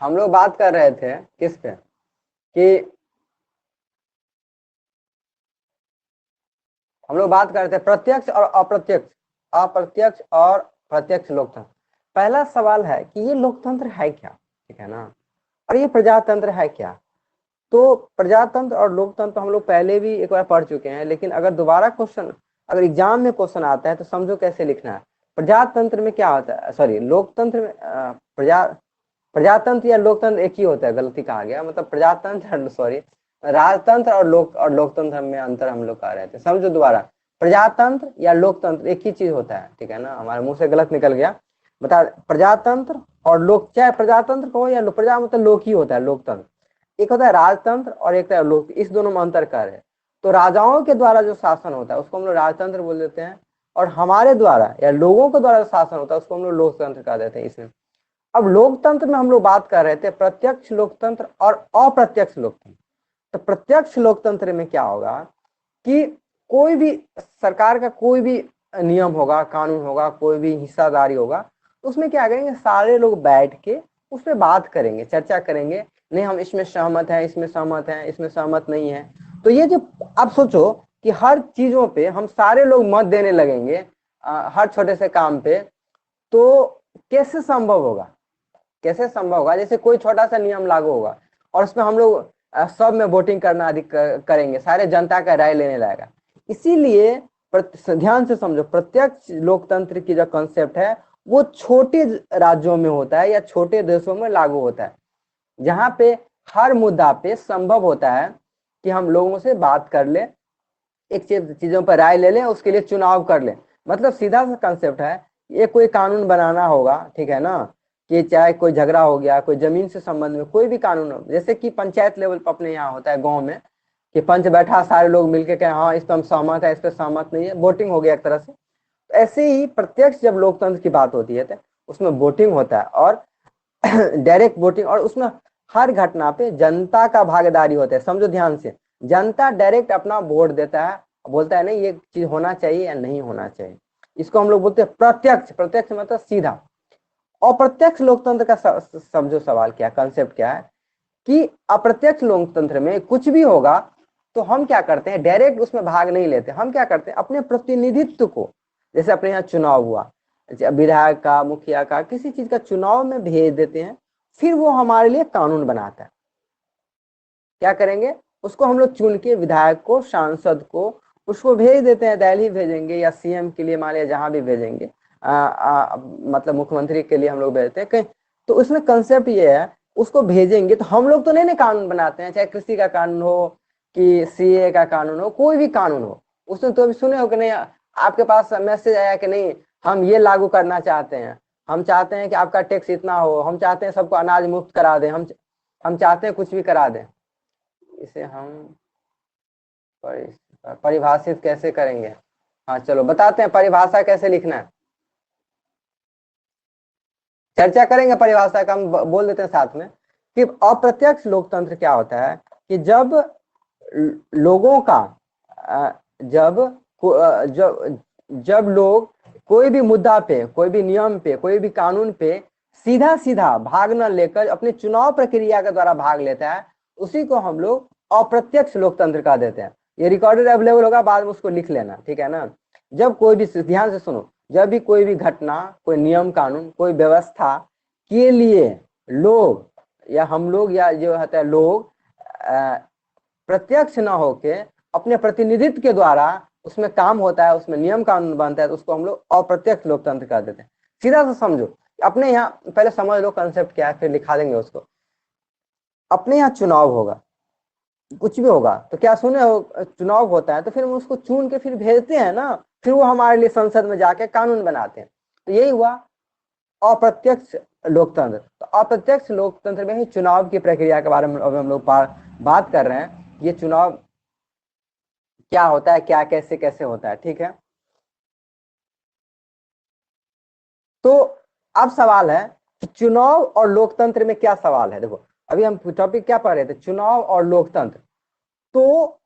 हम लोग बात कर रहे थे किस पे कि हम लोग बात कर रहे थे प्रत्यक्ष और अप्रत्यक्ष, अप्रत्यक्ष और प्रत्यक्ष लोकतंत्र। पहला सवाल है कि ये लोकतंत्र है क्या, ठीक है ना, और ये प्रजातंत्र है क्या। तो प्रजातंत्र और लोकतंत्र हम लोग पहले भी एक बार पढ़ चुके हैं, लेकिन अगर दोबारा क्वेश्चन, अगर एग्जाम में क्वेश्चन आता है तो समझो कैसे लिखना है। प्रजातंत्र में क्या होता है, सॉरी लोकतंत्र में प्रजातंत्र या लोकतंत्र एक ही होता है, गलती कहा गया, मतलब प्रजातंत्र सॉरी राजतंत्र और लोकतंत्र में अंतर हम लोग कर रहे थे। समझो दोबारा, प्रजातंत्र या लोकतंत्र एक ही चीज होता है, ठीक है ना, हमारे मुंह से गलत निकल गया। बता, प्रजातंत्र और लोक, चाहे प्रजातंत्र कहो या प्रजा मतलब लोक ही होता है, लोकतंत्र एक होता है राजतंत्र और एक होता है लोक, इस दोनों में अंतर कर है। तो राजाओं के द्वारा जो शासन होता है उसको हम लोग राजतंत्र बोल देते हैं, और हमारे द्वारा या लोगों के द्वारा जो शासन होता है उसको हम लोग लोकतंत्र कह देते हैं। इसमें अब लोकतंत्र में हम लोग बात कर रहे थे प्रत्यक्ष लोकतंत्र और अप्रत्यक्ष लोकतंत्र। तो प्रत्यक्ष लोकतंत्र में क्या होगा कि कोई भी सरकार का कोई भी नियम होगा, कानून होगा, कोई भी हिस्सादारी होगा, उसमें क्या करेंगे, सारे लोग बैठ के उस पर बात करेंगे, चर्चा करेंगे, नहीं हम इसमें सहमत हैं, इसमें सहमत हैं, इसमें सहमत नहीं है। तो ये जो आप सोचो कि हर चीजों पे हम सारे लोग मत देने लगेंगे, हर छोटे से काम पे, तो कैसे संभव होगा, कैसे संभव होगा। जैसे कोई छोटा सा नियम लागू होगा और उसमें हम लोग सब में वोटिंग करना अधिक करेंगे, सारे जनता का राय लेने लगेगा। इसीलिए ध्यान से समझो, प्रत्यक्ष लोकतंत्र की जो कॉन्सेप्ट है वो छोटे राज्यों में होता है या छोटे देशों में लागू होता है, जहां पे हर मुद्दा पे संभव होता है कि हम लोगों से बात कर ले, एक चीजों पर राय ले लें, उसके लिए चुनाव कर लें। मतलब सीधा सा कंसेप्ट है, ये कोई कानून बनाना होगा, ठीक है ना, कि चाहे कोई झगड़ा हो गया, कोई जमीन से संबंध में कोई भी कानून हो, जैसे कि पंचायत लेवल पर अपने यहाँ होता है गांव में, कि पंच बैठा, सारे लोग मिलके कहे हाँ इस पर हम सहमत है, इस पर सहमत नहीं है, वोटिंग हो गया एक तरह से। तो ऐसे ही प्रत्यक्ष जब लोकतंत्र की बात होती है तो उसमें वोटिंग होता है, और डायरेक्ट वोटिंग, और उसमें हर घटना पे जनता का भागीदारी होता है। समझो ध्यान से, जनता डायरेक्ट अपना वोट देता है, बोलता है नहीं ये चीज होना चाहिए या नहीं होना चाहिए। इसको हम लोग बोलते हैं प्रत्यक्ष, प्रत्यक्ष मतलब सीधा। अप्रत्यक्ष लोकतंत्र का समझो सवाल क्या, कंसेप्ट क्या है कि अप्रत्यक्ष लोकतंत्र में कुछ भी होगा तो हम क्या करते हैं, डायरेक्ट उसमें भाग नहीं लेते, हम क्या करते हैं अपने प्रतिनिधित्व को, जैसे अपने यहाँ चुनाव हुआ, विधायक का, मुखिया का, किसी चीज का चुनाव में भेज देते हैं, फिर वो हमारे लिए कानून बनाता है। क्या करेंगे, उसको हम लोग चुन के विधायक को, सांसद को, उसको भेज देते हैं, दिल्ली भेजेंगे या सीएम के लिए मान लिया जहां भी भेजेंगे, मतलब मुख्यमंत्री के लिए हम लोग भेजते हैं कहीं। तो उसमें कंसेप्ट ये है, उसको भेजेंगे तो हम लोग तो नहीं कानून बनाते हैं, चाहे कृषि का कानून हो कि सीए का कानून हो, कोई भी कानून हो, उसमें तो अभी सुने हो कि नहीं, आपके पास मैसेज आया कि नहीं हम ये लागू करना चाहते हैं, हम चाहते हैं कि आपका टैक्स इतना हो, हम चाहते हैं सबको अनाज मुफ्त करा दें, हम चाहते हैं कुछ भी करा दें। इसे हम परिभाषित कैसे करेंगे, हाँ चलो बताते हैं परिभाषा कैसे लिखना है, चर्चा करेंगे परिभाषा का, हम बोल देते हैं साथ में कि अप्रत्यक्ष लोकतंत्र क्या होता है कि जब लोगों का जब जब जब लोग कोई भी मुद्दा पे, कोई भी नियम पे, कोई भी कानून पे सीधा सीधा भाग न लेकर अपने चुनाव प्रक्रिया के द्वारा भाग लेता है, उसी को हम लोग अप्रत्यक्ष लोकतंत्र कह देते हैं। ये रिकॉर्डेड अवेलेबल होगा, बाद में उसको लिख लेना, ठीक है ना। जब कोई भी, ध्यान से सुनो, जब भी कोई भी घटना, कोई नियम कानून, कोई व्यवस्था के लिए लोग या हम लोग या जो होता है लोग प्रत्यक्ष न होके अपने प्रतिनिधित्व के द्वारा उसमें काम होता है, उसमें नियम कानून बनता है, तो उसको हम लोग अप्रत्यक्ष लोकतंत्र कह देते हैं। सीधा सा समझो, अपने यहाँ पहले समझ लो कंसेप्ट क्या है, फिर लिखा देंगे उसको। अपने यहाँ चुनाव होगा, कुछ भी होगा, तो क्या सुने हो, चुनाव होता है तो फिर हम उसको चुन के फिर भेजते हैं ना, फिर वो हमारे लिए संसद में जाके कानून बनाते हैं। तो यही हुआ अप्रत्यक्ष लोकतंत्र। तो अप्रत्यक्ष लोकतंत्र में ही चुनाव की प्रक्रिया के बारे में अब हम लोग बात कर रहे हैं, ये चुनाव क्या होता है, क्या कैसे कैसे होता है, ठीक है। तो अब सवाल है कि चुनाव और लोकतंत्र में क्या सवाल है। देखो अभी हम टॉपिक क्या पढ़ रहे थे, चुनाव और लोकतंत्र। तो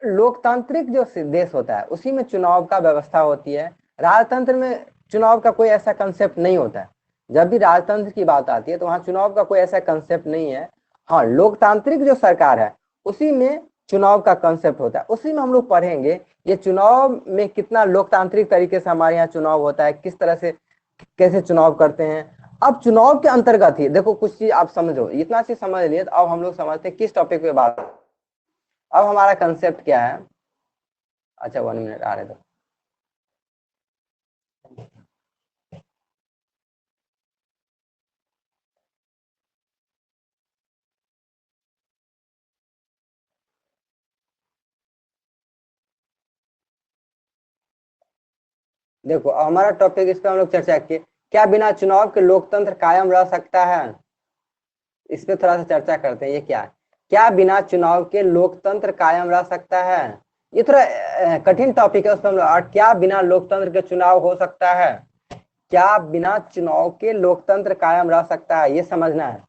लोकतांत्रिक जो देश होता है उसी में चुनाव का व्यवस्था होती है, राजतंत्र में चुनाव का कोई ऐसा कंसेप्ट नहीं होता है। जब भी राजतंत्र की बात आती है तो वहां चुनाव का कोई ऐसा कंसेप्ट नहीं है। हाँ, लोकतांत्रिक जो सरकार है उसी में चुनाव का कंसेप्ट होता है, उसी में हम लोग पढ़ेंगे ये चुनाव में कितना लोकतांत्रिक तरीके से हमारे यहाँ चुनाव होता है, किस तरह से कैसे चुनाव करते हैं। अब चुनाव के अंतर्गत ही देखो कुछ चीज आप समझो, इतना चीज समझ लिए तो अब हम लोग समझते हैं किस टॉपिक पे बात। अब हमारा कंसेप्ट क्या है। अच्छा 1 मिनट आ रहे थे। देखो हमारा टॉपिक इस पे हम लोग चर्चा किए, क्या बिना चुनाव के लोकतंत्र कायम रह सकता है। इस पे थोड़ा सा चर्चा करते हैं, ये क्या है, क्या बिना चुनाव के लोकतंत्र कायम रह सकता है। ये थोड़ा कठिन टॉपिक है, उस पर हम और क्या बिना लोकतंत्र के चुनाव हो सकता है, क्या बिना चुनाव के लोकतंत्र कायम रह सकता है, ये समझना है।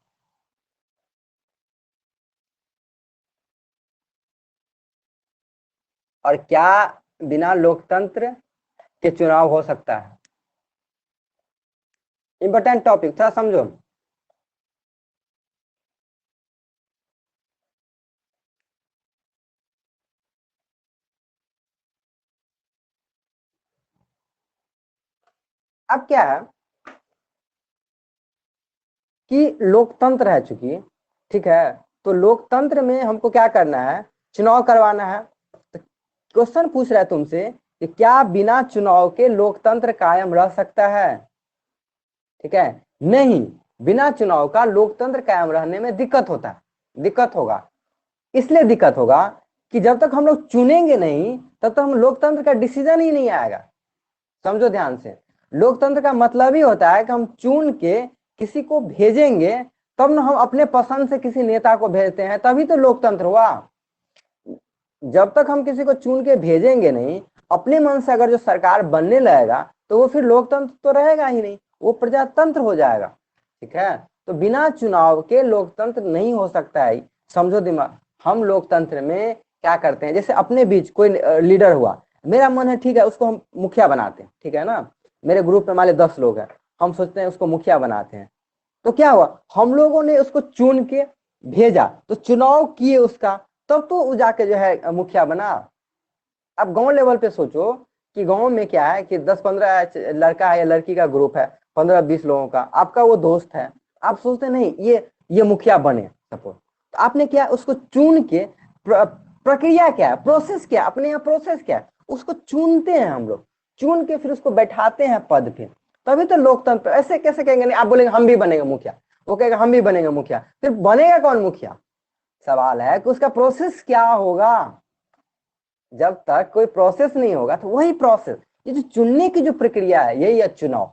और क्या बिना लोकतंत्र के चुनाव हो सकता है, इंपॉर्टेंट टॉपिक थोड़ा समझो। अब क्या है कि लोकतंत्र है चूंकि, ठीक है, तो लोकतंत्र में हमको क्या करना है, चुनाव करवाना है। तो क्वेश्चन पूछ रहा है तुमसे कि क्या बिना चुनाव के लोकतंत्र कायम रह सकता है। ठीक है, नहीं, बिना चुनाव का लोकतंत्र कायम रहने में दिक्कत होता है, दिक्कत होगा। इसलिए दिक्कत होगा कि जब तक हम लोग चुनेंगे नहीं तब तक हम लोकतंत्र का डिसीजन ही नहीं आएगा। समझो ध्यान से, लोकतंत्र का मतलब ही होता है कि हम चुन के किसी को भेजेंगे, तब ना हम अपने पसंद से किसी नेता को भेजते हैं, तभी तो लोकतंत्र हुआ। जब तक हम किसी को चुन के भेजेंगे नहीं, अपने मन से अगर जो सरकार बनने लगेगा तो वो फिर लोकतंत्र तो रहेगा ही नहीं, वो प्रजातंत्र हो जाएगा। ठीक है, तो बिना चुनाव के लोकतंत्र नहीं हो सकता है। समझो दिमाग, हम लोकतंत्र में क्या करते हैं, जैसे अपने बीच कोई लीडर हुआ, मेरा मन है ठीक है उसको हम मुखिया बनाते हैं, ठीक है ना, मेरे ग्रुप में मान 10 लोग हैं, हम सोचते हैं उसको मुखिया बनाते हैं। तो क्या हुआ, हम लोगों ने उसको चुन के भेजा, तो चुनाव किए उसका, तब तो वो जाके जो है मुखिया बना। अब गांव लेवल पे सोचो कि गांव में क्या है कि 10-15 लड़का है या लड़की का ग्रुप है, 15-20 लोगों का, आपका वो दोस्त है, आप सोचते नहीं ये मुखिया बने सपोज, तो आपने क्या उसको चुन के प्रक्रिया क्या है, प्रोसेस क्या, अपने यहाँ प्रोसेस क्या है, उसको चुनते हैं हम लोग, चुन के फिर उसको बैठाते हैं पद पे, तभी तो लोकतंत्र। ऐसे कैसे कहेंगे, नहीं आप बोलेंगे हम भी बनेंगे मुखिया, वो कहेगा हम भी बनेंगे मुखिया, फिर बनेगा कौन मुखिया। सवाल है कि उसका प्रोसेस क्या होगा। जब तक कोई प्रोसेस नहीं होगा तो वही प्रोसेस, ये जो चुनने की जो प्रक्रिया है यही है चुनाव।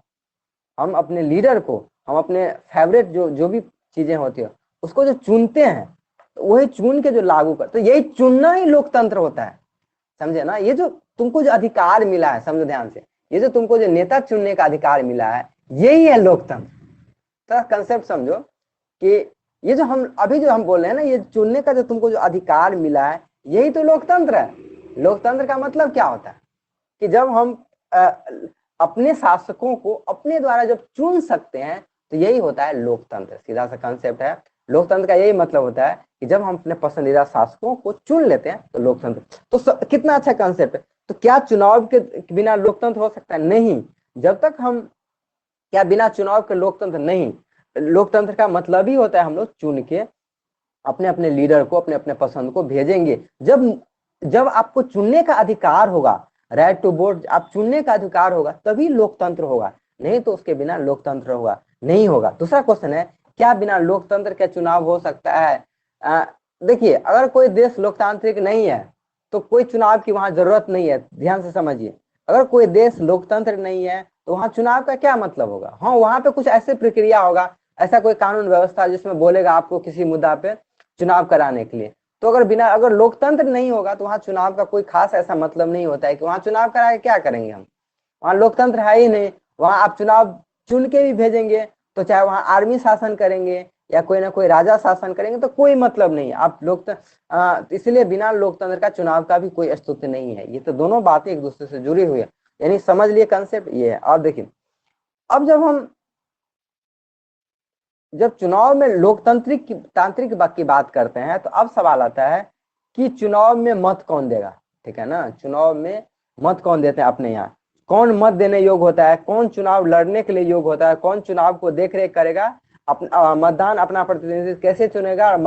हम अपने लीडर को, हम अपने फेवरेट जो जो भी चीजें होती है उसको जो चुनते हैं, तो वही चुन के जो लागू कर, तो यही चुनना ही लोकतंत्र होता है। समझे ना, ये जो तुमको जो अधिकार मिला है, समझो ध्यान से, ये जो तुमको जो नेता चुनने का अधिकार मिला है यही है लोकतंत्र। तो कंसेप्ट समझो कि ये जो हम अभी जो हम बोल रहे हैं ना, ये चुनने का जो तुमको जो अधिकार मिला है यही तो लोकतंत्र है। लोकतंत्र का मतलब क्या होता है कि जब हम अपने शासकों को अपने द्वारा जब चुन सकते हैं तो यही होता है लोकतंत्र। सीधा सा कंसेप्ट है, लोकतंत्र का यही मतलब होता है कि जब हम अपने पसंदीदा शासकों को चुन लेते हैं तो लोकतंत्र। तो कितना अच्छा कंसेप्ट है। तो क्या चुनाव के बिना लोकतंत्र हो सकता है, नहीं। जब तक हम, क्या बिना चुनाव के लोकतंत्र नहीं, लोकतंत्र का मतलब ही होता है हम लोग चुन के अपने अपने लीडर को, अपने अपने पसंद को भेजेंगे। जब जब आपको चुनने का अधिकार होगा, राइट टू वोट, आप चुनने का अधिकार होगा तभी लोकतंत्र होगा, नहीं तो उसके बिना लोकतंत्र होगा नहीं होगा। दूसरा क्वेश्चन है, क्या बिना लोकतंत्र के चुनाव हो सकता है। देखिए अगर कोई देश लोकतांत्रिक नहीं है तो कोई चुनाव की वहां जरूरत नहीं है, ध्यान से समझिए। अगर कोई देश लोकतंत्र नहीं है तो वहां चुनाव का क्या मतलब होगा। हाँ, वहां पे कुछ ऐसे प्रक्रिया होगा, ऐसा कोई कानून व्यवस्था जिसमें बोलेगा आपको किसी मुद्दा पे चुनाव कराने के लिए। तो अगर लोकतंत्र नहीं होगा तो वहां चुनाव का कोई खास ऐसा मतलब नहीं होता है कि वहां चुनाव करा के क्या करेंगे हम, वहां लोकतंत्र है ही नहीं। वहां आप चुनाव चुन के भी भेजेंगे तो चाहे वहां आर्मी शासन करेंगे या कोई ना कोई राजा शासन करेंगे तो कोई मतलब नहीं। आप इसलिए बिना लोकतंत्र का चुनाव का भी कोई अस्तित्व नहीं है। ये तो दोनों बातें एक दूसरे से जुड़ी हुई है, यानी समझ लिए कंसेप्ट ये है। और देखिए अब जब हम जब चुनाव में लोकतांत्रिक तांत्रिक की बात करते हैं तो अब सवाल आता है कि चुनाव में मत कौन देगा, ठीक है ना। चुनाव में मत कौन देते हैं अपने यहाँ, कौन मत देने योग्य होता है, कौन चुनाव लड़ने के लिए योग्य होता है, कौन चुनाव को देख रेख करेगा, मतदान अपना प्रतिनिधित्व कैसे चुनेगा, और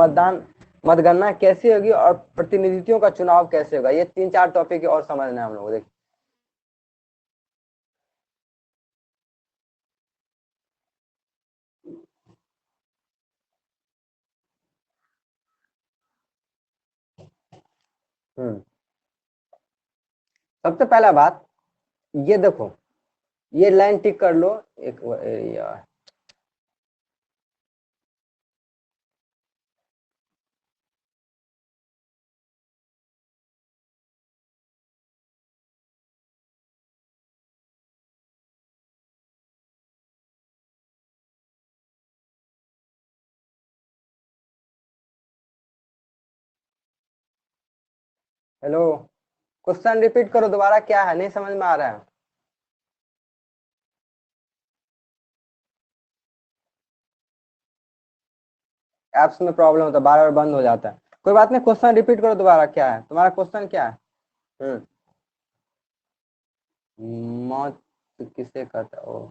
मतगणना कैसे होगी, और प्रतिनिधित्वों का चुनाव कैसे होगा। ये 3-4 टॉपिक और समझना है हम लोग। देखिए सबसे पहला बात ये देखो, ये लाइन टिक कर लो एक यार। हेलो, क्वेश्चन रिपीट करो दोबारा, क्या है नहीं समझ में आ रहा है। एप्स में प्रॉब्लम होता है, बार बार बंद हो जाता है। कोई बात नहीं, क्वेश्चन रिपीट करो दोबारा, क्या है तुम्हारा क्वेश्चन, क्या है। मौत किसे कहता है ओ।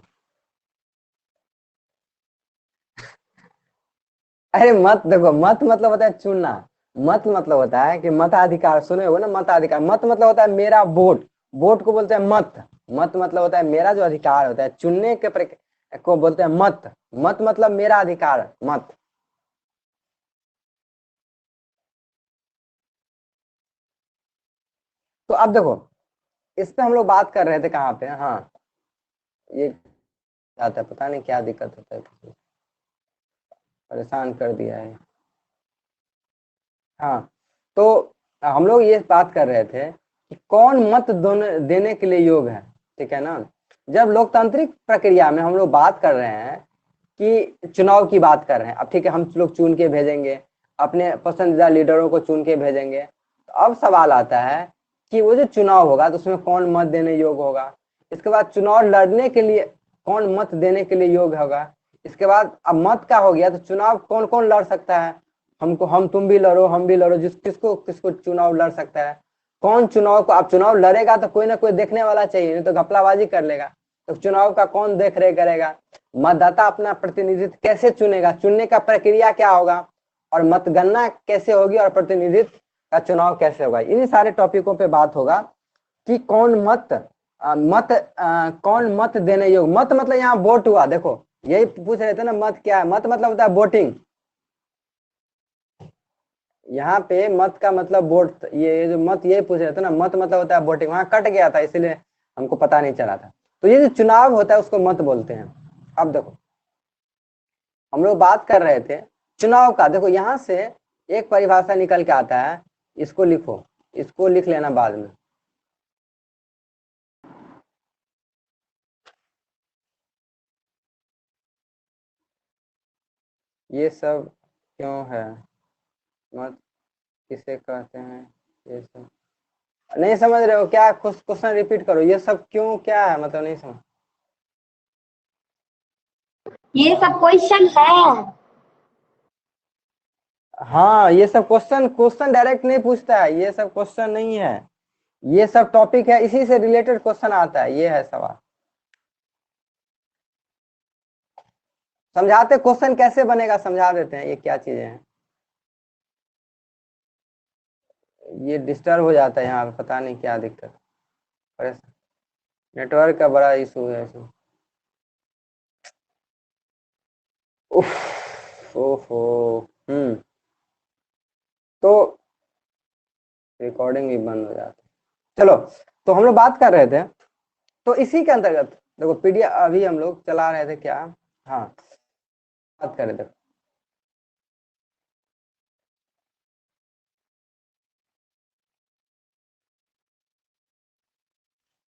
अरे मत देखो, मत मतलब होता है चुनना। मत मतलब होता है कि मताधिकार, सुने हो ना, मताधिकार। मत मतलब होता है मेरा वोट, वोट को बोलते हैं मत। मत मतलब होता है मेरा जो अधिकार होता है चुनने के को बोलते हैं मत। मत मतलब मेरा अधिकार, मत। तो अब देखो, इस पे हम लोग बात कर रहे थे कहाँ पे, हाँ ये आता है, पता नहीं क्या दिक्कत होता है, परेशान कर दिया है। हाँ, तो हम लोग ये बात कर रहे थे कि कौन मत देने के लिए योग्य है, ठीक है ना। जब लोकतांत्रिक प्रक्रिया में हम लोग बात कर रहे हैं कि चुनाव की बात कर रहे हैं, अब ठीक है हम लोग चुन के भेजेंगे, अपने पसंदीदा लीडरों को चुन के भेजेंगे। तो अब सवाल आता है कि वो जो चुनाव होगा तो उसमें कौन मत देने योग्य होगा। इसके बाद चुनाव लड़ने के लिए कौन मत देने के लिए योग्य होगा। इसके बाद अब मत का हो गया तो चुनाव कौन कौन लड़ सकता है। हमको, हम तुम भी लड़ो, हम भी लड़ो, जिस किसको किसको चुनाव लड़ सकता है। कौन चुनाव को, अब चुनाव लड़ेगा तो कोई ना कोई देखने वाला चाहिए, नहीं तो घपलाबाजी कर लेगा। तो चुनाव का कौन देख रेख करेगा। मतदाता अपना प्रतिनिधित्व कैसे चुनेगा, चुनने का प्रक्रिया क्या होगा, और मतगणना कैसे होगी, और प्रतिनिधित्व का चुनाव कैसे होगा। इन्हीं सारे टॉपिकों पे बात होगा कि कौन मत कौन मत देने योग्य। मत मतलब यहाँ वोट हुआ, देखो यही पूछ रहे थे ना, मत क्या है। मत मतलब होता है वोटिंग। यहाँ पे मत का मतलब वोट, ये जो मत ये पूछ रहे थे ना, मत मतलब होता है वोटिंग। वहां कट गया था इसीलिए हमको पता नहीं चला था। तो ये जो चुनाव होता है उसको मत बोलते हैं। अब देखो, हम लोग बात कर रहे थे चुनाव का। देखो यहाँ से एक परिभाषा निकल के आता है, इसको लिखो, इसको लिख लेना बाद में। ये सब क्यों है, मत किसे कहते हैं, ये सब नहीं समझ रहे हो क्या। क्वेश्चन रिपीट करो, ये सब क्यों क्या है, मतलब नहीं समझ। ये सब क्वेश्चन है। हाँ, ये सब क्वेश्चन, क्वेश्चन डायरेक्ट नहीं पूछता है, ये सब क्वेश्चन नहीं है, ये सब टॉपिक है, इसी से रिलेटेड क्वेश्चन आता है, ये है सवाल। समझाते क्वेश्चन कैसे बनेगा, समझा देते हैं ये क्या चीजें हैं। ये डिस्टर्ब हो जाता है यहाँ पे, पता नहीं क्या दिक्कत, परेशान। नेटवर्क का बड़ा इशू है इसमें। उफ, ओहो। हम्म। तो रिकॉर्डिंग भी बंद हो जाती है। चलो, तो हम लोग बात कर रहे थे, तो इसी के अंतर्गत देखो पीडीएफ अभी हम लोग चला रहे थे क्या। हाँ, बात कर रहे थे,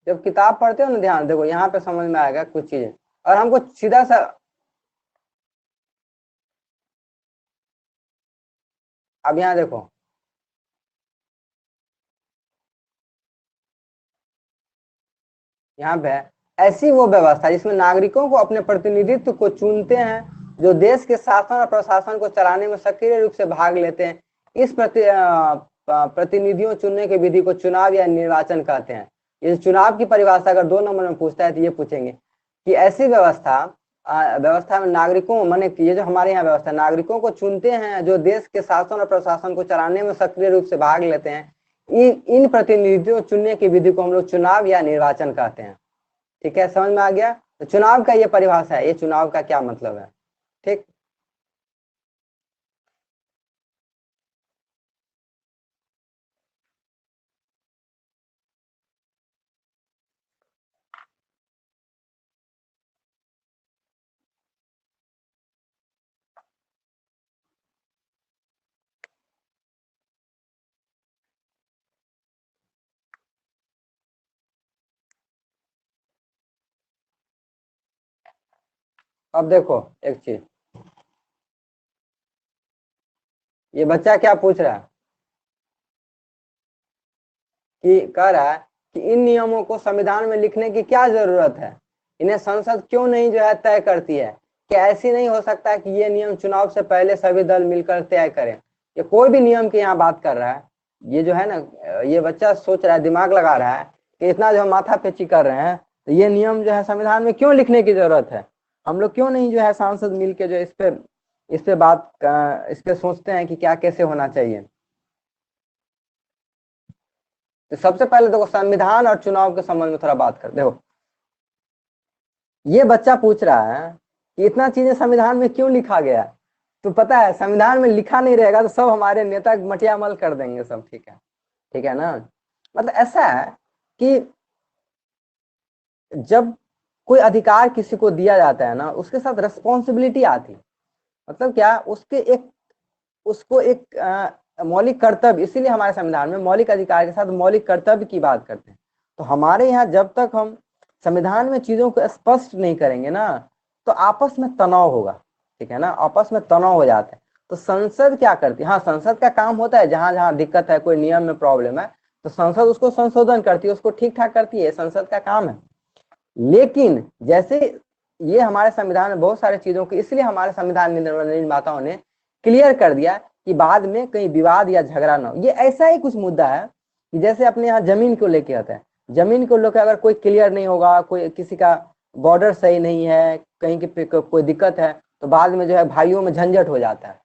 जब किताब पढ़ते हो ना, ध्यान देखो यहाँ पे समझ में आएगा कुछ चीजें। और हमको सीधा सा, अब यहाँ देखो, यहाँ पे ऐसी वो व्यवस्था जिसमें नागरिकों को अपने प्रतिनिधित्व को चुनते हैं जो देश के शासन और प्रशासन को चलाने में सक्रिय रूप से भाग लेते हैं, इस प्रतिनिधियों चुनने की विधि को चुनाव या निर्वाचन कहते हैं। ये चुनाव की परिभाषा अगर 2 नंबर में पूछता है तो ये पूछेंगे कि ऐसी व्यवस्था में नागरिकों, माने ये जो हमारे यहाँ व्यवस्था, नागरिकों को चुनते हैं जो देश के शासन और प्रशासन को चलाने में सक्रिय रूप से भाग लेते हैं। इन प्रतिनिधियों चुनने की विधि को हम लोग चुनाव या निर्वाचन कहते हैं। ठीक है, समझ में आ गया? तो चुनाव का ये परिभाषा है, ये चुनाव का क्या मतलब है। ठीक, अब देखो एक चीज, ये बच्चा क्या पूछ रहा है कि कह रहा है कि इन नियमों को संविधान में लिखने की क्या जरूरत है, इन्हें संसद क्यों नहीं जो है तय करती है, क्या ऐसी नहीं हो सकता है कि ये नियम चुनाव से पहले सभी दल मिलकर तय करें। ये कोई भी नियम की यहाँ बात कर रहा है, ये जो है ना, ये बच्चा सोच रहा है, दिमाग लगा रहा है कि इतना जो माथा पेची कर रहे हैं, तो ये नियम जो है संविधान में क्यों लिखने की जरूरत है, हम लोग क्यों नहीं जो है सांसद मिलके जो इस पे इस पे सोचते हैं कि क्या कैसे होना चाहिए। तो सबसे पहले देखो संविधान और चुनाव के संबंध में थोड़ा बात कर। देखो ये बच्चा पूछ रहा है कि इतना चीजें संविधान में क्यों लिखा गया है, तो पता है संविधान में लिखा नहीं रहेगा तो सब हमारे नेता मटियामल कर देंगे सब। ठीक है ना, मतलब ऐसा है कि जब कोई अधिकार किसी को दिया जाता है ना, उसके साथ रिस्पॉन्सिबिलिटी आती है। मतलब क्या, उसको एक मौलिक कर्तव्य, इसीलिए हमारे संविधान में मौलिक अधिकार के साथ मौलिक कर्तव्य की बात करते हैं। तो हमारे यहाँ जब तक हम संविधान में चीजों को स्पष्ट नहीं करेंगे ना, तो आपस में तनाव होगा। ठीक है ना, आपस में तनाव हो जाता है। तो संसद क्या करती है, हाँ संसद का काम होता है, जहां जहां दिक्कत है, कोई नियम में प्रॉब्लम है तो संसद उसको संशोधन करती है, उसको ठीक ठाक करती है, संसद का काम है। लेकिन जैसे ये हमारे संविधान में बहुत सारी चीजों की, इसलिए हमारे संविधान निर्माताओं ने क्लियर कर दिया कि बाद में कहीं विवाद या झगड़ा ना हो। ये ऐसा ही कुछ मुद्दा है कि जैसे अपने यहाँ जमीन को लेके आता है, जमीन को लेकर अगर कोई क्लियर नहीं होगा, कोई किसी का बॉर्डर सही नहीं है, कहीं की कोई दिक्कत है, तो बाद में जो है भाइयों में झंझट हो जाता है,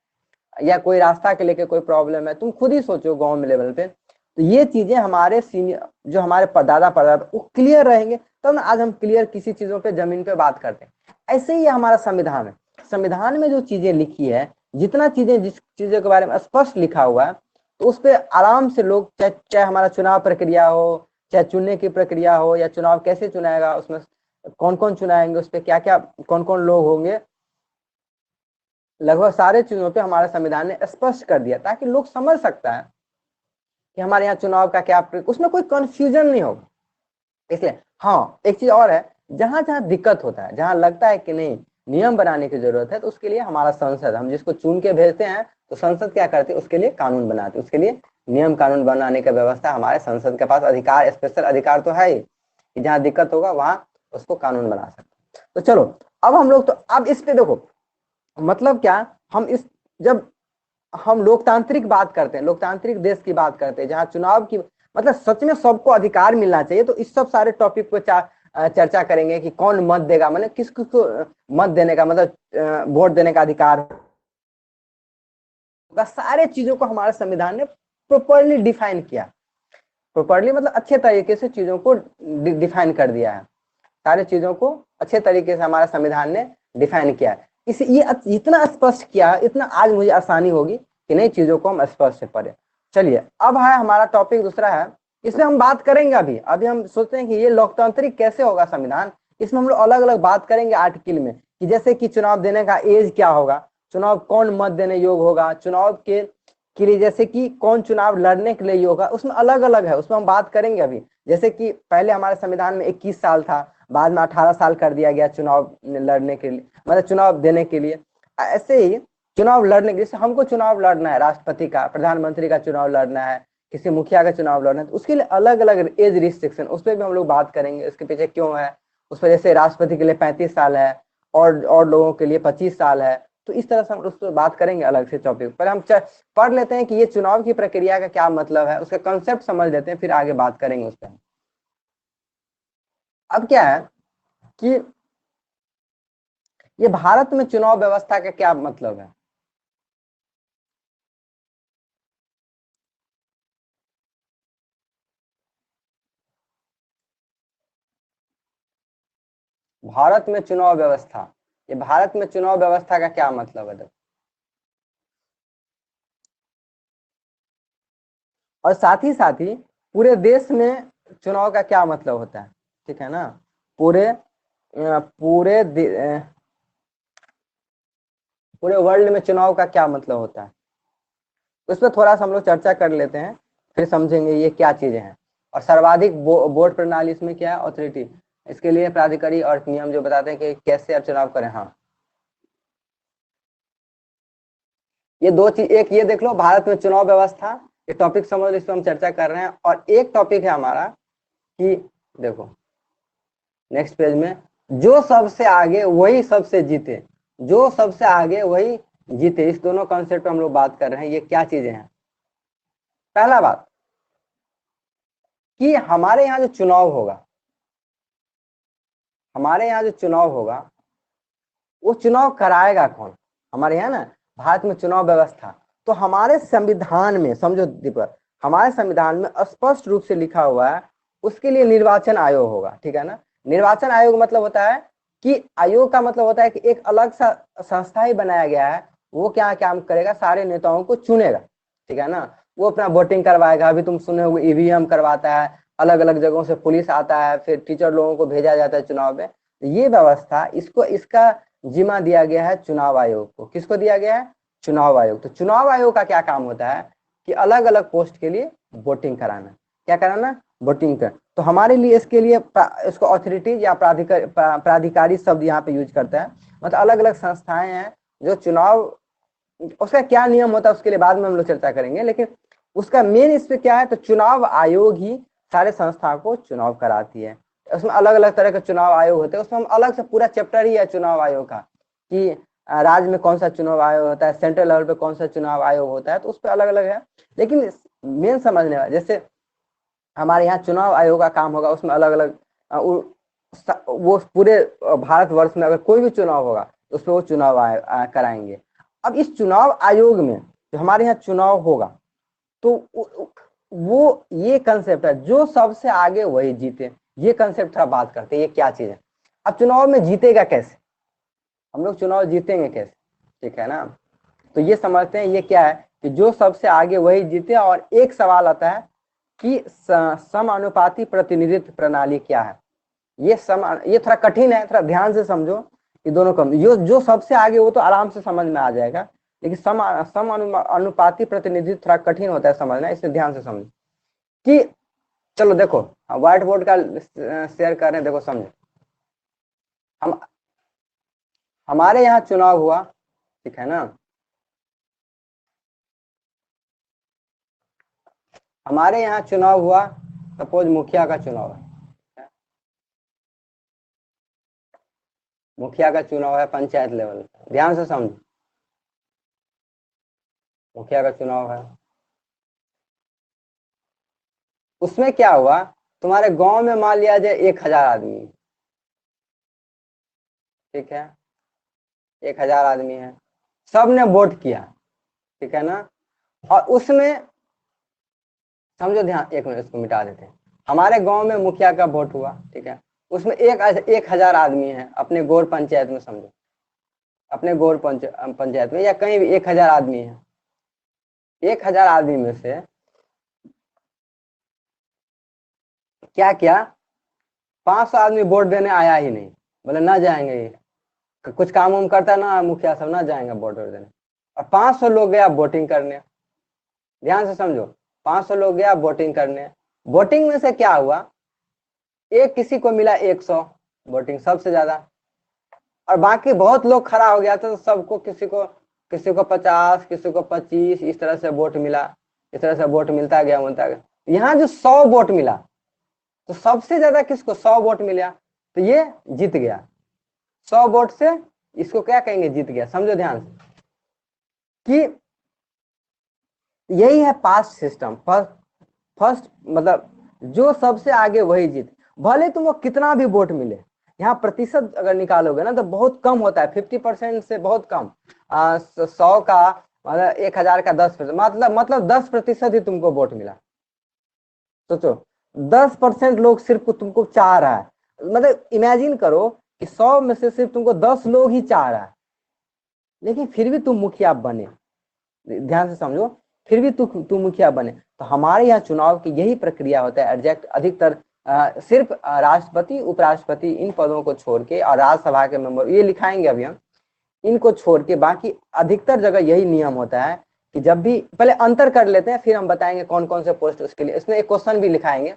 या कोई रास्ता के लेके कोई प्रॉब्लम है, तुम खुद ही सोचो गांव में लेवल पे। तो ये चीजें हमारे सीनियर जो हमारे दादा परदादा वो क्लियर रहेंगे तब ना आज हम क्लियर किसी चीजों पे जमीन पे बात करते हैं। ऐसे ही हमारा संविधान है, संविधान में जो चीजें लिखी है, जितना चीजें जिस चीजों के बारे में स्पष्ट लिखा हुआ है, तो उस पर आराम से लोग, चाहे हमारा चुनाव प्रक्रिया हो, चाहे चुनने की प्रक्रिया हो, या चुनाव कैसे चुनाएगा, उसमें कौन कौन चुनाएंगे, उस पर क्या क्या कौन कौन लोग होंगे, लगभग सारे चीजों पे हमारे संविधान ने स्पष्ट कर दिया, ताकि लोग समझ सकता है कि हमारे यहाँ चुनाव का क्या, उसमें कोई कंफ्यूजन नहीं होगा। इसलिए हाँ एक चीज और है, जहां जहां दिक्कत होता है, जहां लगता है कि नहीं नियम बनाने की जरूरत है, तो उसके लिए हमारा संसद, हम जिसको चुन के भेजते हैं, तो संसद क्या करती है, उसके लिए कानून बनाती है, उसके लिए नियम कानून बनाने का व्यवस्था हमारे संसद के पास अधिकार, स्पेशल अधिकार तो है ही, कि जहाँ दिक्कत होगा वहां उसको कानून बना सकते। तो चलो अब हम लोग, तो अब इस पे देखो मतलब क्या, जब हम लोकतांत्रिक बात करते हैं, लोकतांत्रिक देश की बात करते हैं, जहां चुनाव की मतलब सच में सबको अधिकार मिलना चाहिए, तो इस सब सारे टॉपिक पे चर्चा करेंगे कि कौन मत देगा, मतलब किस को मत देने का मतलब वोट देने का अधिकार होगा। सारे चीजों को हमारे संविधान ने प्रॉपरली डिफाइन किया, प्रॉपरली मतलब अच्छे तरीके से चीजों को डिफाइन कर दिया है, सारे चीजों को अच्छे तरीके से हमारे संविधान ने डिफाइन किया है। ये इतना स्पष्ट किया, इतना आज मुझे आसानी होगी कि नई चीजों को हम स्पष्ट से पढ़े। चलिए अब है हमारा टॉपिक दूसरा है, इसमें हम बात करेंगे, अभी हम सोचते हैं कि ये लोकतांत्रिक कैसे होगा संविधान। इसमें हम लोग अलग अलग बात करेंगे आर्टिकल में, कि जैसे कि चुनाव देने का एज क्या होगा, चुनाव कौन मत देने योग्य होगा, चुनाव के लिए जैसे कि कौन चुनाव लड़ने के लिए योग्य होगा, उसमें अलग अलग है, उसमें हम बात करेंगे अभी। जैसे कि पहले हमारे संविधान में 21 साल था, बाद में 18 साल कर दिया गया चुनाव लड़ने के लिए, मतलब चुनाव देने के लिए। ऐसे ही चुनाव लड़ने के लिए, जैसे हमको चुनाव लड़ना है, राष्ट्रपति का, प्रधानमंत्री का चुनाव लड़ना है, किसी मुखिया का चुनाव लड़ना है, तो उसके लिए अलग अलग एज रिस्ट्रिक्शन, उस पर भी हम लोग बात करेंगे, इसके पीछे क्यों है। उस पर जैसे राष्ट्रपति के लिए 35 साल है, और लोगों के लिए 25 साल है। तो इस तरह से हम उस पर बात करेंगे अलग से टॉपिक पर। हम पढ़ लेते हैं कि ये चुनाव की प्रक्रिया का क्या मतलब है, उसका कंसेप्ट समझ लेते हैं, फिर आगे बात करेंगे उस पर। अब क्या है कि ये भारत में चुनाव व्यवस्था का क्या मतलब है। भारत में चुनाव व्यवस्था, ये भारत में चुनाव व्यवस्था का क्या मतलब है देखो। और साथ ही पूरे देश में चुनाव का क्या मतलब होता है, ठीक है ना। पूरे पूरे पूरे वर्ल्ड में चुनाव का क्या मतलब होता है, उस पर थोड़ा सा हम लोग चर्चा कर लेते हैं, फिर समझेंगे ये क्या चीजें हैं। और सर्वाधिक वोट प्रणाली इसमें क्या है, ऑथोरिटी, इसके लिए प्राधिकारी और नियम जो बताते हैं कि कैसे आप चुनाव करें। हाँ, ये दो चीज, एक ये देख लो भारत में चुनाव व्यवस्था, ये टॉपिक समझ लो, इस पर हम चर्चा कर रहे हैं। और एक टॉपिक है हमारा कि देखो नेक्स्ट पेज में, जो सबसे आगे वही सबसे जीते, जो सबसे आगे वही जीते, इस दोनों कॉन्सेप्ट हम लोग बात कर रहे हैं। ये क्या चीजें हैं। पहला बात कि हमारे यहाँ जो चुनाव होगा, हमारे यहाँ जो चुनाव होगा वो चुनाव कराएगा कौन। हमारे यहाँ ना भारत में चुनाव व्यवस्था, तो हमारे संविधान में समझो दीपक, हमारे संविधान में स्पष्ट रूप से लिखा हुआ है उसके लिए निर्वाचन आयोग होगा, ठीक है ना। निर्वाचन आयोग मतलब होता है कि आयोग का मतलब होता है कि एक अलग सा संस्था ही बनाया गया है, वो क्या काम करेगा, सारे नेताओं को चुनेगा, ठीक है ना। वो अपना वोटिंग करवाएगा, अभी तुम सुने होगे ईवीएम करवाता है, अलग अलग जगहों से पुलिस आता है, फिर टीचर लोगों को भेजा जाता है चुनाव में। ये व्यवस्था इसको इसका जिम्मा दिया गया है चुनाव आयोग को। किसको दिया गया है, चुनाव आयोग। तो चुनाव आयोग का क्या काम होता है कि अलग अलग पोस्ट के लिए वोटिंग कराना, क्या कराना, वोटिंग कर। तो हमारे लिए इसके लिए इसको अथॉरिटीज या प्राधिकारी शब्द यहाँ पे यूज करता है, मतलब अलग अलग संस्थाएं हैं जो चुनाव, उसका क्या नियम होता है उसके लिए बाद में हम लोग चर्चा करेंगे, लेकिन उसका मेन इस पे क्या है, तो चुनाव आयोग ही सारे संस्था को चुनाव कराती है। उसमें अलग अलग तरह के चुनाव आयोग होते हैं, उसमें हम अलग से पूरा चैप्टर ही है चुनाव आयोग का कि राज्य में कौन सा चुनाव आयोग होता है, सेंट्रल लेवल पे कौन सा चुनाव आयोग होता है, तो उस पर अलग अलग है। लेकिन मेन समझने वाला, जैसे हमारे यहाँ चुनाव आयोग का काम होगा, उसमें अलग अलग वो पूरे भारतवर्ष में अगर कोई भी चुनाव होगा तो उस पर वो चुनाव कराएंगे। अब इस चुनाव आयोग में जो हमारे यहाँ चुनाव होगा, तो वो ये कंसेप्ट है जो सबसे आगे वही जीते, ये कंसेप्ट थोड़ा बात करते हैं ये क्या चीज है। अब चुनाव में जीतेगा कैसे, हम लोग चुनाव जीतेंगे कैसे, ठीक है ना। तो ये समझते हैं ये क्या है कि जो सबसे आगे वही जीते। और एक सवाल आता है कि समानुपाती प्रतिनिधित्व प्रणाली क्या है। ये थोड़ा कठिन है, थोड़ा ध्यान से समझो। ये दोनों कम, जो सबसे आगे वो तो आराम से समझ में आ जाएगा, लेकिन अनुपाती प्रतिनिधित्व थोड़ा कठिन होता है समझना, इसलिए ध्यान से समझो कि चलो देखो व्हाइट बोर्ड का शेयर कर रहे हैं, देखो समझो। हम हमारे यहाँ चुनाव हुआ, ठीक है ना, हमारे यहाँ चुनाव हुआ, सपोज मुखिया का चुनाव है, मुखिया का चुनाव है पंचायत लेवल, ध्यान से समझो, मुखिया का चुनाव है। उसमें क्या हुआ, तुम्हारे गांव में मान लिया जाए 1000 आदमी, ठीक है, 1000 आदमी है, सबने वोट किया, ठीक है ना। और उसमें समझो ध्यान, एक मिनट इसको मिटा देते हैं। हमारे गांव में मुखिया का वोट हुआ, ठीक है, उसमें 1000 आदमी है अपने गौर पंचायत में, समझो अपने गौर पंचायत में या कहीं भी 1000 आदमी है। 1000 आदमी में से क्या क्या 500 आदमी वोट देने आया ही नहीं, बोले ना जाएंगे, ये कुछ काम वाम करता ना मुखिया सब, ना जाएंगे वोट देने। और 500 लोग गया वोटिंग करने, ध्यान से समझो, 500 लोग गया वोटिंग करने। वोटिंग में से क्या हुआ, एक किसी को मिला 100 वोटिंग, सबसे ज्यादा। और बाकी बहुत लोग खड़ा हो गया था, तो सबको किसी को 50, किसी को 25, इस तरह से वोट मिला, इस तरह से वोट मिलता गया। यहाँ जो 100 वोट मिला, तो सबसे ज्यादा किसको 100 वोट मिला, तो ये जीत गया। 100 वोट से इसको क्या कहेंगे, जीत गया। समझो ध्यान से कि यही है पास्ट सिस्टम। फर्स्ट मतलब जो सबसे आगे वही जीत, भले तुमको कितना भी वोट मिले। यहाँ प्रतिशत अगर निकालोगे ना तो बहुत कम होता है, 50% से बहुत कम। 100 का मतलब 1000 का 10%, मतलब 10% ही तुमको वोट मिला। सोचो 10% लोग सिर्फ तुमको चाह रहा है, मतलब इमेजिन करो कि 100 में से सिर्फ तुमको 10 लोग ही चाह रहा है, लेकिन फिर भी तुम मुखिया बने। ध्यान से समझो, फिर भी तू मुखिया बने। तो हमारे यहाँ चुनाव की यही प्रक्रिया होता है। एग्जैक्ट अधिकतर सिर्फ राष्ट्रपति उपराष्ट्रपति इन पदों को छोड़ के और राज्यसभा के मेंबर ये लिखाएंगे अभी हम, इनको छोड़ के बाकी अधिकतर जगह यही नियम होता है कि जब भी पहले अंतर कर लेते हैं, फिर हम बताएंगे कौन कौन से पोस्ट उसके लिए। इसमें एक क्वेश्चन भी लिखाएंगे।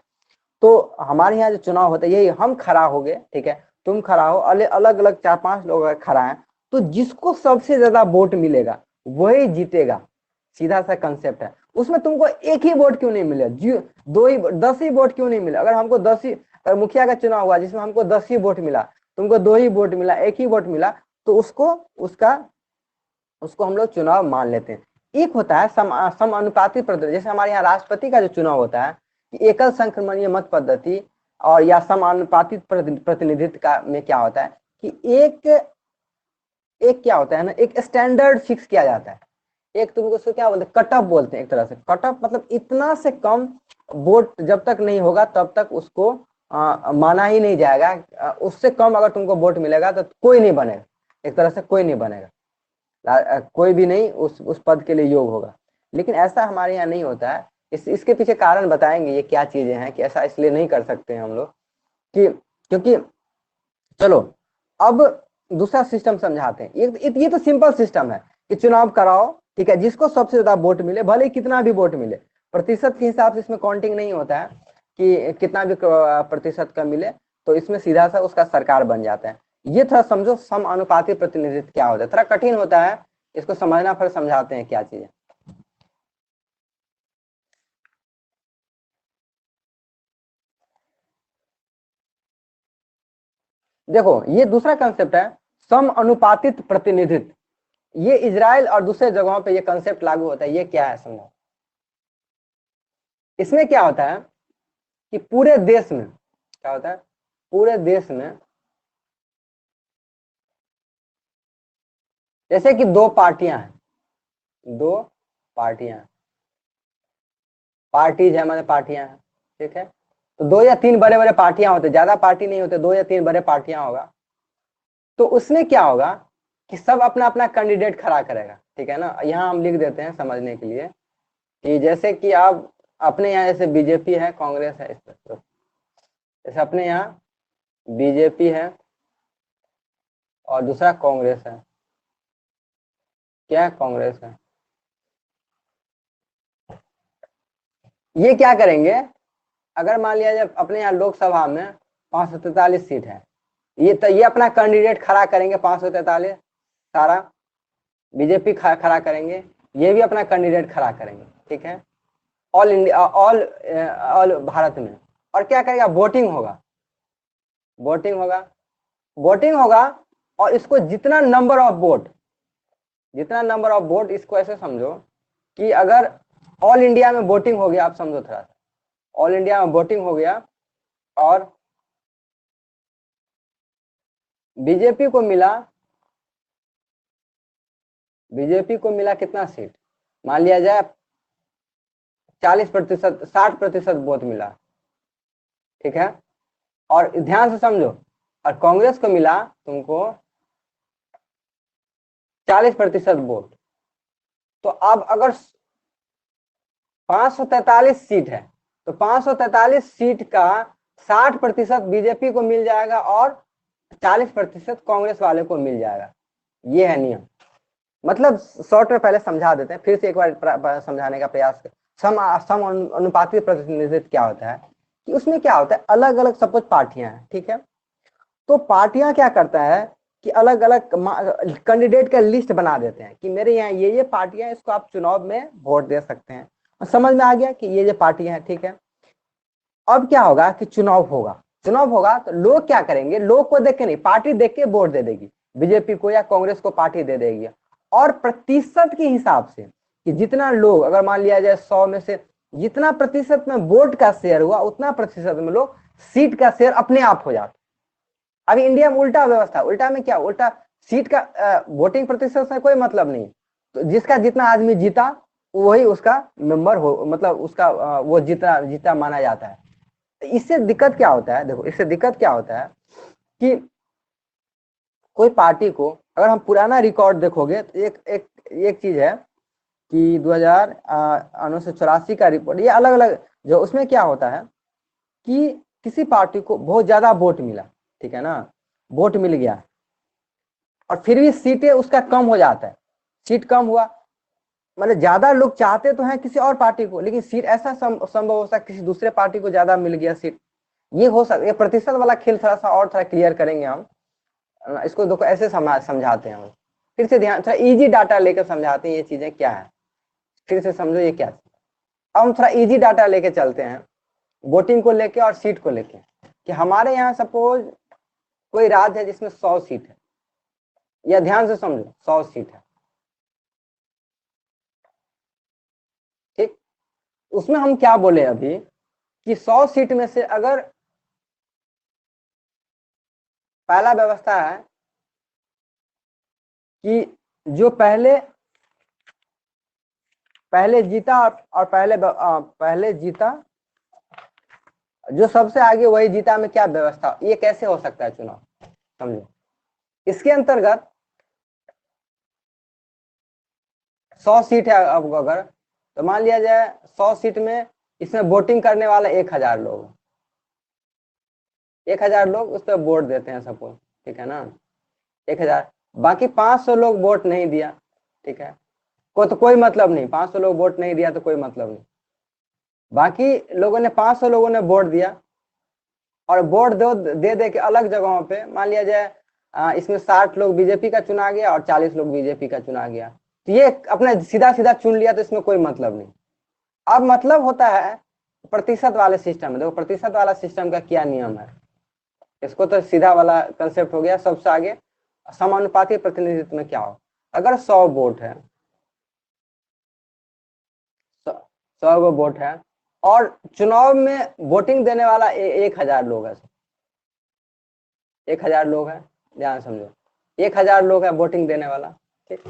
तो हमारे यहाँ जो चुनाव होता है यही, हम खड़ा हो गए, ठीक है, तुम खड़ा हो, अलग अलग 4-5 लोग अगर खड़ा है तो जिसको सबसे ज्यादा वोट मिलेगा वही जीतेगा। सीधा सा कंसेप्ट है। उसमें तुमको एक ही वोट क्यों नहीं मिले, 10 ही वोट क्यों नहीं मिले। अगर हमको 10 ही, अगर मुखिया का चुनाव हुआ जिसमें हमको 10 ही वोट मिला, तुमको 2 ही वोट मिला, 1 ही वोट मिला, तो उसको हम लोग चुनाव मान लेते हैं। एक होता है समानुपातिक पद्धति, जैसे हमारे यहाँ राष्ट्रपति का जो चुनाव होता है कि एकल संक्रमणीय मत पद्धति और या समानुपातिक प्रतिनिधित्व का में क्या होता है कि एक क्या होता है ना, एक स्टैंडर्ड फिक्स किया जाता है। एक तुमको उसको क्या बोलते हैं, कट ऑफ बोलते हैं। एक तरह से कट ऑफ मतलब इतना से कम वोट जब तक नहीं होगा तब तक उसको माना ही नहीं जाएगा। उससे कम अगर तुमको वोट मिलेगा तो कोई नहीं बनेगा, एक तरह से कोई नहीं बनेगा, कोई भी नहीं उस पद के लिए योग्य होगा। लेकिन ऐसा हमारे यहाँ नहीं होता है। इसके पीछे कारण बताएंगे ये क्या चीजें हैं कि ऐसा इसलिए नहीं कर सकते हैं हम लोग कि क्योंकि चलो अब दूसरा सिस्टम समझाते हैं। ये तो सिंपल सिस्टम है कि चुनाव कराओ, ठीक है, जिसको सबसे ज्यादा वोट मिले, भले कितना भी वोट मिले, प्रतिशत के हिसाब से इसमें काउंटिंग नहीं होता है कि कितना भी प्रतिशत का मिले, तो इसमें सीधा सा उसका सरकार बन जाता है। ये थोड़ा समझो समानुपातिक प्रतिनिधित्व क्या होता है, थोड़ा कठिन होता है, इसको समझना फिर समझाते हैं क्या चीज है। देखो ये दूसरा कंसेप्ट है समानुपातिक प्रतिनिधित्व। ये इजराइल और दूसरे जगहों पे ये कंसेप्ट लागू होता है। ये क्या है समझो, इसमें क्या होता है कि पूरे देश में क्या होता है, पूरे देश में जैसे कि दो पार्टियां हैं, दो पार्टियां, पार्टीज है मतलब पार्टियां हैं, ठीक है। तो 2 या 3 बड़े बड़े पार्टियां होते, ज्यादा पार्टी नहीं होते, 2 या 3 बड़े पार्टियां होगा। तो उसमें क्या होगा कि सब अपना अपना कैंडिडेट खड़ा करेगा, ठीक है ना। यहाँ हम लिख देते हैं समझने के लिए कि जैसे कि आप अपने यहाँ जैसे बीजेपी है, कांग्रेस है, इस तरह जैसे अपने यहाँ बीजेपी है और दूसरा कांग्रेस है। क्या कांग्रेस है, ये क्या करेंगे, अगर मान लिया जाए अपने यहाँ लोकसभा में 543 सीट है, ये अपना कैंडिडेट खड़ा करेंगे 543 सारा, बीजेपी खड़ा करेंगे, ये भी अपना कैंडिडेट खड़ा करेंगे, ठीक है, ऑल इंडिया ऑल भारत में। और क्या करेगा, वोटिंग होगा, वोटिंग होगा, वोटिंग होगा। और इसको जितना नंबर ऑफ वोट, जितना नंबर ऑफ वोट, इसको ऐसे समझो कि अगर ऑल इंडिया में वोटिंग हो गया, आप समझो थोड़ा सा, ऑल इंडिया में वोटिंग हो गया और बीजेपी को मिला कितना सीट, मान लिया जाए 40%, 60% वोट मिला, ठीक है। और ध्यान से समझो, और कांग्रेस को मिला तुमको 40% वोट। तो अब अगर 543 सीट है तो 543 सीट का 60% बीजेपी को मिल जाएगा और 40% कांग्रेस वाले को मिल जाएगा। ये है नियम। मतलब शॉर्ट में पहले समझा देते हैं, फिर से एक बार समझाने का प्रयास कर। सम अनुपातिक प्रतिनिधित्व क्या होता है कि उसमें क्या होता है, अलग अलग सपोज पार्टियां हैं, ठीक है। तो पार्टियां क्या करता है कि अलग अलग कैंडिडेट का लिस्ट बना देते हैं कि मेरे यहाँ ये पार्टियां, इसको आप चुनाव में वोट दे सकते हैं। समझ में आ गया कि ये पार्टियां हैं, ठीक है। अब क्या होगा कि चुनाव होगा, चुनाव होगा तो लोग क्या करेंगे, लोग को देख के नहीं, पार्टी देख के वोट दे देगी, बीजेपी को या कांग्रेस को पार्टी दे देगी। और प्रतिशत के हिसाब से कि जितना लोग, अगर मान लिया जाए 100 में से जितना प्रतिशत में वोट का शेयर हुआ उतना प्रतिशत में लोग सीट का शेयर अपने आप हो जाता। अभी इंडिया में उल्टा व्यवस्था, उल्टा में क्या, उल्टा सीट का वोटिंग प्रतिशत से कोई मतलब नहीं, तो जिसका जितना आदमी जीता वही उसका मेंबर हो, मतलब उसका वो जीता जीता माना जाता है। इससे दिक्कत क्या होता है, देखो इससे दिक्कत क्या होता है कि कोई पार्टी को, अगर हम पुराना रिकॉर्ड देखोगे तो एक चीज है कि 1984 का रिपोर्ट, ये अलग अलग जो, उसमें क्या होता है कि किसी पार्टी को बहुत ज्यादा वोट मिला, ठीक है ना, वोट मिल गया और फिर भी सीटें उसका कम हो जाता है, सीट कम हुआ, मतलब ज्यादा लोग चाहते तो हैं किसी और पार्टी को, लेकिन सीट ऐसा संभव हो सकता है किसी दूसरे पार्टी को ज्यादा मिल गया सीट, ये हो सकता है। ये प्रतिशत वाला खेल थोड़ा सा और थोड़ा क्लियर करेंगे हम, इसको देखो ऐसे समझाते हैं हम, फिर से ध्यान, थोड़ा इजी डाटा लेकर समझाते हैं ये चीजें क्या है, फिर से समझो ये क्या है। अब हम थोड़ा इजी डाटा लेके चलते हैं वोटिंग को लेके और सीट को लेके, कि हमारे यहाँ सपोज कोई राज्य है जिसमें 100 सीट है, या ध्यान से समझो 100 सीट है, ठीक, उसमें हम क्या बोले अभी कि 100 सीट में से अगर पहला व्यवस्था है कि जो पहले जीता और पहले जीता, जो सबसे आगे वही जीता, में क्या व्यवस्था, ये कैसे हो सकता है चुनाव, समझो। इसके अंतर्गत 100 सीट है, अब अगर तो मान लिया जाए 100 सीट में इसमें वोटिंग करने वाला 1000 लोग, 1000 लोग उस पर वोट देते हैं सपोज, ठीक है ना, 1000, बाकी 500 लोग वोट नहीं दिया, ठीक है, तो कोई मतलब नहीं, 500 लोग वोट नहीं दिया तो कोई मतलब नहीं, बाकी लोगों ने 500 लोगों ने वोट दिया और वोट दे के अलग जगहों पे, मान लिया जाए इसमें 60 लोग बीजेपी का चुना गया और 40 लोग बीजेपी का चुना गया, तो ये अपने सीधा सीधा चुन लिया तो इसमें कोई मतलब नहीं। अब मतलब होता है प्रतिशत वाले सिस्टम में, देखो प्रतिशत वाला सिस्टम का क्या नियम है, इसको तो सीधा वाला कंसेप्ट हो गया, सबसे आगे समानुपाती प्रतिनिधित्व में क्या हो, अगर 100 वोट है, 100 गो वोट है और चुनाव में वोटिंग देने वाला 1000 लोग है, 1000 लोग है, ध्यान समझो 1000 लोग है वोटिंग देने वाला, ठीक,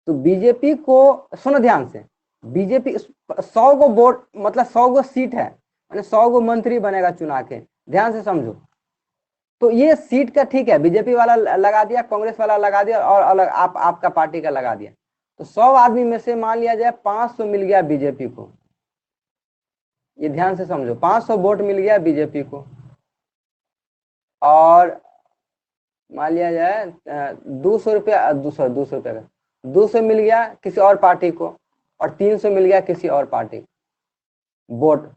तो बीजेपी को, सुनो ध्यान से, बीजेपी 100 गो वोट मतलब 100 गो सीट है, मैंने 100 गो मंत्री बनेगा चुना के, ध्यान से समझो, तो ये सीट का ठीक है, बीजेपी वाला लगा दिया, कांग्रेस वाला लगा दिया और अलग आपका पार्टी का लगा दिया, तो 100 आदमी में से मान लिया जाए 500 मिल गया बीजेपी को, ये ध्यान से समझो, 500 वोट मिल गया बीजेपी को, और मान लिया जाए 200 रुपया, 200 रुपया का 200 मिल गया किसी और पार्टी को और 300 मिल गया किसी और पार्टी को, वोट,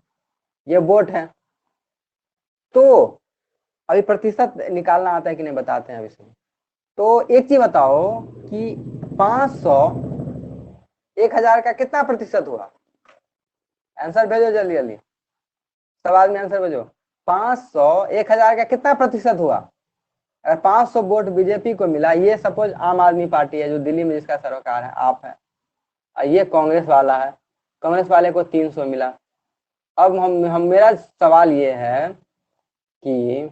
ये वोट है। तो अभी प्रतिशत निकालना आता है कि नहीं बताते हैं अभी से। तो एक चीज बताओ कि 500 1000 का कितना प्रतिशत हुआ, आंसर भेजो जल्दी जल्दी, सब आदमी आंसर भेजो, 500 1000 का कितना प्रतिशत हुआ, अगर 500 वोट बीजेपी को मिला, ये सपोज आम आदमी पार्टी है जो दिल्ली में जिसका सरकार है, आप है, और ये कांग्रेस वाला है, कांग्रेस वाले को 300 मिला। अब हम मेरा सवाल ये है कि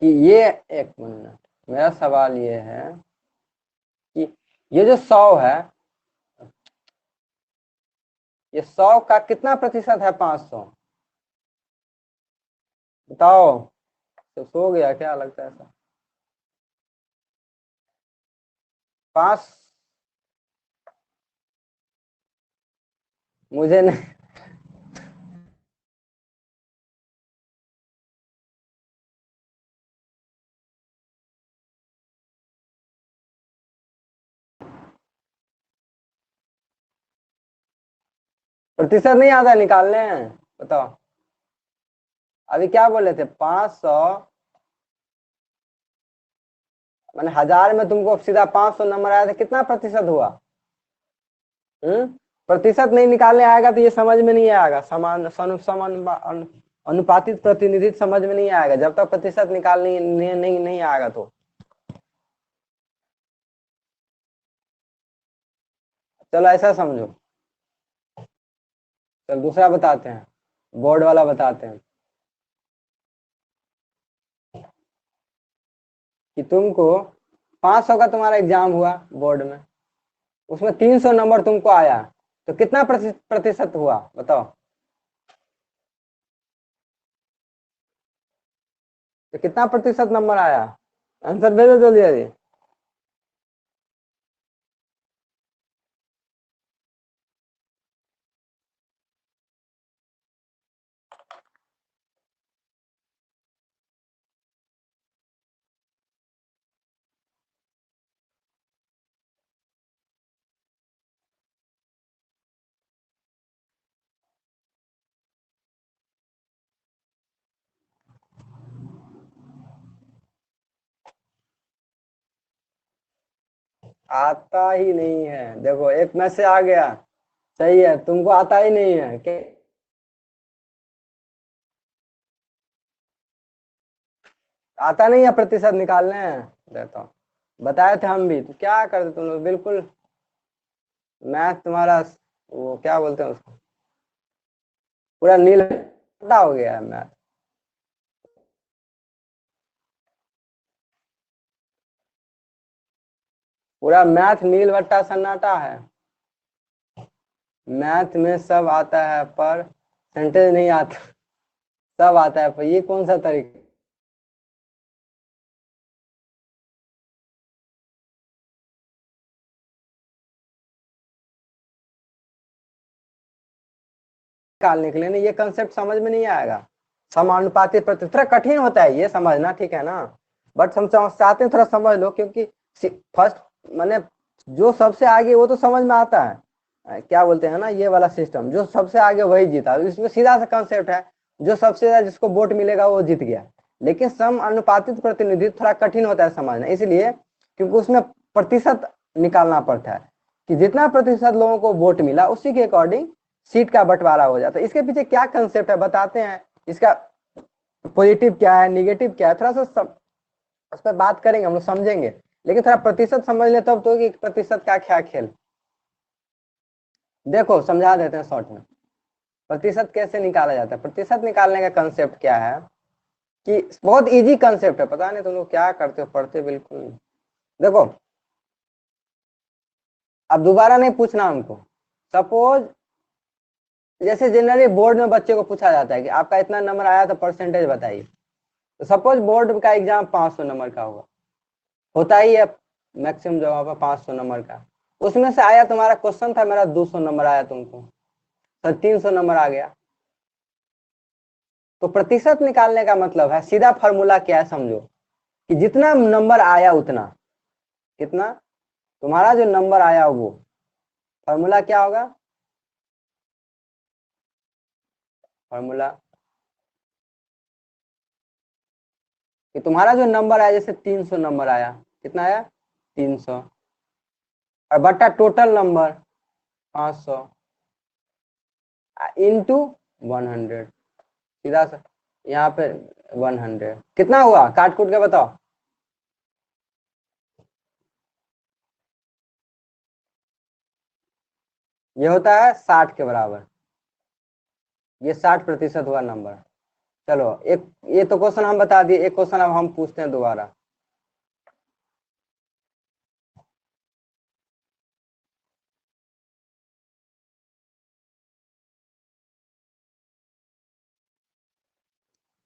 ये, एक मिनट, मेरा सवाल ये है कि ये जो 100 है, ये 100 का कितना प्रतिशत है 500, बताओ, तो सो गया क्या, लगता है ऐसा, 5, मुझे नहीं, प्रतिशत नहीं आता निकालने, बताओ अभी क्या बोले थे, 500 मैंने 1000 में तुमको सीधा 500 नंबर आया था, कितना प्रतिशत हुआ, प्रतिशत नहीं निकालने आएगा तो ये समझ में नहीं आएगा, समान अनुपातिक प्रतिनिधित्व समझ में नहीं आएगा जब तक प्रतिशत निकालने नहीं आएगा। तो चलो ऐसा समझो, चलो दूसरा बताते हैं, बोर्ड वाला बताते हैं कि तुमको 500 का तुम्हारा एग्जाम हुआ बोर्ड में, उसमें 300 नंबर तुमको आया, तो कितना प्रतिशत हुआ बताओ? तो कितना प्रतिशत नंबर आया? आंसर भेजो जल्दी जल्दी। आता ही नहीं है, देखो एक मैसेज आ गया, सही है, तुमको आता ही नहीं है कि आता नहीं है प्रतिशत निकालने। देता हूँ, बताए थे हम भी, तो क्या करते तुम लोग, बिल्कुल मैथ तुम्हारा वो क्या बोलते हैं उसको, पूरा नील हो गया है मैथ। पूरा मैथ नील बट्टा सन्नाटा है। मैथ में सब आता है पर सेंटेंस नहीं आता, सब आता है पर ये कौन सा तरीका निकालने के लिए ना, ये कंसेप्ट समझ में नहीं आएगा। समानुपाती प्रति थोड़ा कठिन होता है ये समझना, ठीक है ना, बट हम चाहते हैं थोड़ा समझ लो, क्योंकि फर्स्ट मैंने जो सबसे आगे वो तो समझ में आता है, क्या बोलते हैं ना, ये वाला सिस्टम जो सबसे आगे वही जीता, इसमें सीधा सा कंसेप्ट है, जो सबसे ज्यादा जिसको वोट मिलेगा वो जीत गया। लेकिन सम अनुपातिक प्रतिनिधित्व थोड़ा कठिन होता है समझना, इसलिए क्योंकि उसमें प्रतिशत निकालना पड़ता है कि जितना प्रतिशत लोगों को वोट मिला उसी के अकॉर्डिंग सीट का बंटवारा हो जाता है। इसके पीछे क्या कंसेप्ट है बताते हैं, इसका पॉजिटिव क्या है, निगेटिव क्या है, थोड़ा सा उस पर बात करेंगे, हम लोग समझेंगे, लेकिन थोड़ा प्रतिशत समझ ले तब तो कि प्रतिशत का क्या खेल। देखो समझा देते हैं शॉर्ट में, प्रतिशत कैसे निकाला जाता है। प्रतिशत निकालने का कंसेप्ट क्या है कि बहुत इजी कंसेप्ट है, पता नहीं तुम लोग क्या करते हो, पढ़ते बिल्कुल नहीं। देखो अब दोबारा नहीं पूछना हमको, सपोज जैसे जनरली बोर्ड में बच्चे को पूछा जाता है कि आपका इतना नंबर आया तो परसेंटेज बताइए, तो सपोज बोर्ड का एग्जाम 500 नंबर का होगा, होता ही है मैक्सिमम जगह पर 500 नंबर का, उसमें से आया तुम्हारा क्वेश्चन था मेरा 200 नंबर आया तुमको, तो 300 नंबर आ गया। तो प्रतिशत निकालने का मतलब है, सीधा फॉर्मूला क्या है समझो, कि जितना नंबर आया उतना, कितना तुम्हारा जो नंबर आया वो, फॉर्मूला क्या होगा, फॉर्मूला कि तुम्हारा जो नंबर आया, जैसे 300 नंबर आया, कितना आया 300, और बट्टा टोटल नंबर 500 इंटू 100, सीधा सा यहाँ पे 100 कितना हुआ, काट कूट के बताओ। ये होता है 60 के बराबर, ये 60% हुआ नंबर। चलो एक ये तो क्वेश्चन हम बता दिए, एक क्वेश्चन अब हम पूछते हैं दोबारा।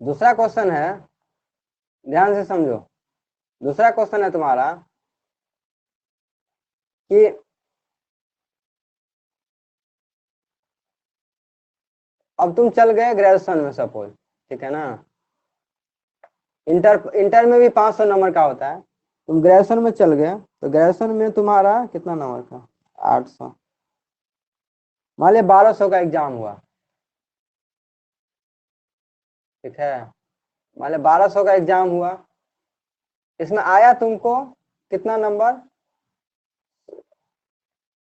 दूसरा क्वेश्चन है, ध्यान से समझो, दूसरा क्वेश्चन है तुम्हारा कि अब तुम चल गए ग्रेजुएशन में सपोज, ठीक है ना, इंटर में भी 500 नंबर का होता है, तुम ग्रेजुएशन में चल गए, तो ग्रेजुएशन में तुम्हारा कितना नंबर का, 800, मान लिया 1200 का एग्जाम हुआ, ठीक है, मान लिया 1200 का एग्जाम हुआ, इसमें आया तुमको कितना नंबर,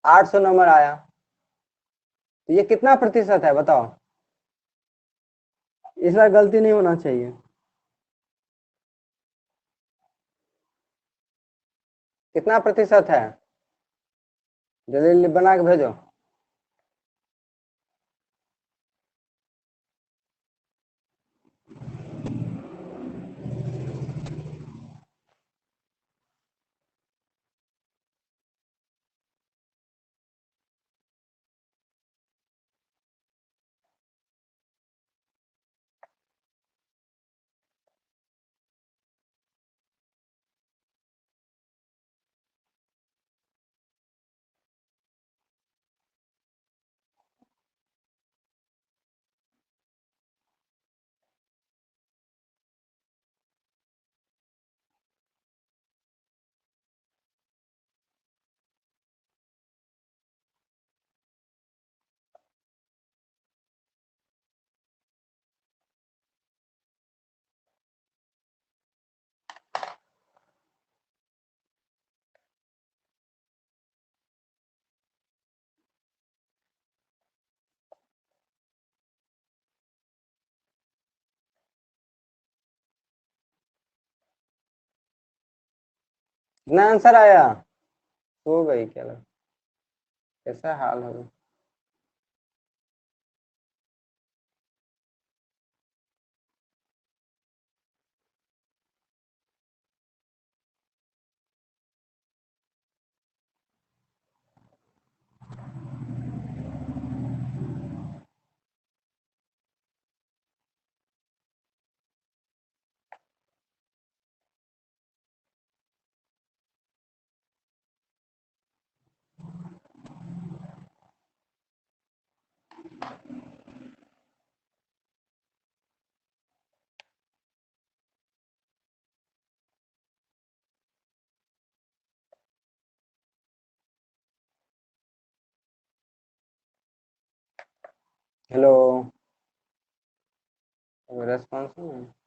800 नंबर आया, तो ये कितना प्रतिशत है बताओ, इस बार गलती नहीं होना चाहिए। कितना प्रतिशत है? जल्दी जल्दी बना के भेजो। कितना आंसर आया? हो गई क्या लगा? कैसा हाल होगा? हेलो, रेस्पॉन्स नहीं है।